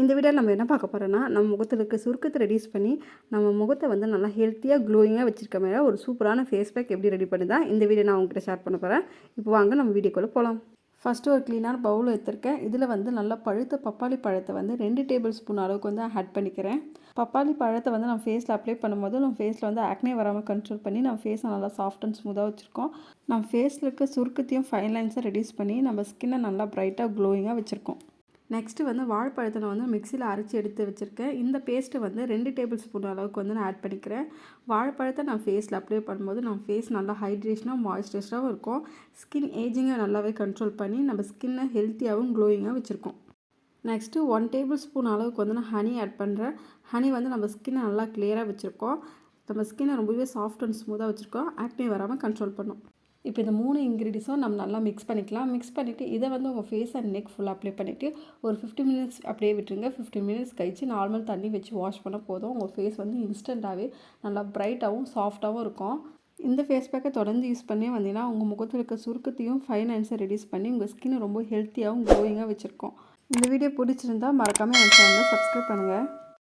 இந்த வீடியோவில் நம்ம என்ன பார்க்க போகிறோன்னா, நம்ம முகத்தில் இருக்க சுருக்கத்தை ரெடியூஸ் பண்ணி நம்ம முகத்தை வந்து நல்லா ஹெல்த்தியாக க்ளோயிங்காக வச்சுருக்க மாதிரி ஒரு சூப்பரான ஃபேஸ் பேக் எப்படி ரெடி பண்ணி தான் இந்த வீடியோ நான் உங்ககிட்ட ஷேர் பண்ண போகிறேன். இப்போ வாங்க நம்ம வீடியோக்குள்ளே போகலாம். ஃபஸ்ட்டு ஒரு க்ளீனான பவுல் எடுத்திருக்கேன். இதில் வந்து நல்லா பழுத்த பப்பாளி பழத்தை வந்து 2 டேபிள் ஸ்பூன் அளவுக்கு வந்து ஆட் பண்ணிக்கிறேன். பப்பாளி பழத்தை வந்து நம்ம ஃபேஸில் அப்ளை பண்ணும்போது நம்ம ஃபேஸில் வந்து ஆக்னே வராமல் கண்ட்ரோல் பண்ணி நம்ம ஃபேஸை நல்லா சாஃப்ட் அண்ட் ஸ்மூத்தாக வச்சுருக்கோம். நம்ம ஃபேஸில் இருக்க சுருக்கத்தையும் ஃபைன் லைன்ஸை ரெடியூஸ் பண்ணி நம்ம ஸ்கின்னை நல்லா ப்ரைட்டாக க்ளோயிங்காக வச்சுருக்கோம். நெக்ஸ்ட்டு வந்து வாழைப்பழத்தை நான் வந்து மிக்சியில் அரைச்சி எடுத்து வச்சுருக்கேன். இந்த பேஸ்ட்டு வந்து 2 டேபிள் ஸ்பூன் அளவுக்கு வந்து நான் ஆட் பண்ணிக்கிறேன். வாழைப்பழத்தை நான் ஃபேஸில் அப்ளை பண்ணும்போது நம்ம ஃபேஸ் நல்லா ஹைட்ரேஷனாக மாய்ஸ்சரைஸராகவும் இருக்கும். ஸ்கின் ஏஜிங்கை நல்லாவே கண்ட்ரோல் பண்ணி நம்ம ஸ்கின்னை ஹெல்த்தியாகவும் க்ளோயிங்காக வச்சுருக்கோம். நெக்ஸ்ட்டு 1 டேபிள் ஸ்பூன் அளவுக்கு வந்து நான் ஹனி ஆட் பண்ணுறேன். ஹனி வந்து நம்ம ஸ்கின்னை நல்லா கிளியராக வச்சுருக்கோம். நம்ம ஸ்கின்னை ரொம்பவே சாஃப்ட் அண்ட் ஸ்மூத்தாக வச்சுருக்கோம். ஆக்னே வராமல் கண்ட்ரோல் பண்ணும். இப்போ இந்த 3 இன்க்ரீடியன்ஸும் நம்ம நல்லா மிக்ஸ் பண்ணிக்கலாம். மிக்ஸ் பண்ணிவிட்டு இதை வந்து உங்கள் ஃபேஸ் அண்ட் நெக் ஃபுல்லாக அப்ளை பண்ணிவிட்டு ஒரு 15 மினிட்ஸ் அப்படியே விட்டுருங்க. 15 மினிட்ஸ் கழிச்சு நார்மல் தண்ணி வச்சு வாஷ் பண்ண போதும். உங்கள் ஃபேஸ் வந்து இன்ஸ்டண்ட்டாகவே நல்லா ப்ரைட்டாகவும் சாஃப்டாகவும் இருக்கும். இந்த ஃபேஸ் பேக்கை தொடர்ந்து யூஸ் பண்ணி வந்தீங்கன்னா உங்கள் முகத்தில் இருக்க சுருக்கத்தையும் ஃபைன் லைன்ஸை ரெடியூஸ் பண்ணி உங்கள் ஸ்கின்னை ரொம்ப ஹெல்த்தியாகவும் க்ளோயிங்காக வச்சுருக்கோம். இந்த வீடியோ பிடிச்சிருந்தால் மறக்காமல் என் சேனலை சப்ஸ்கிரைப் பண்ணுங்கள்.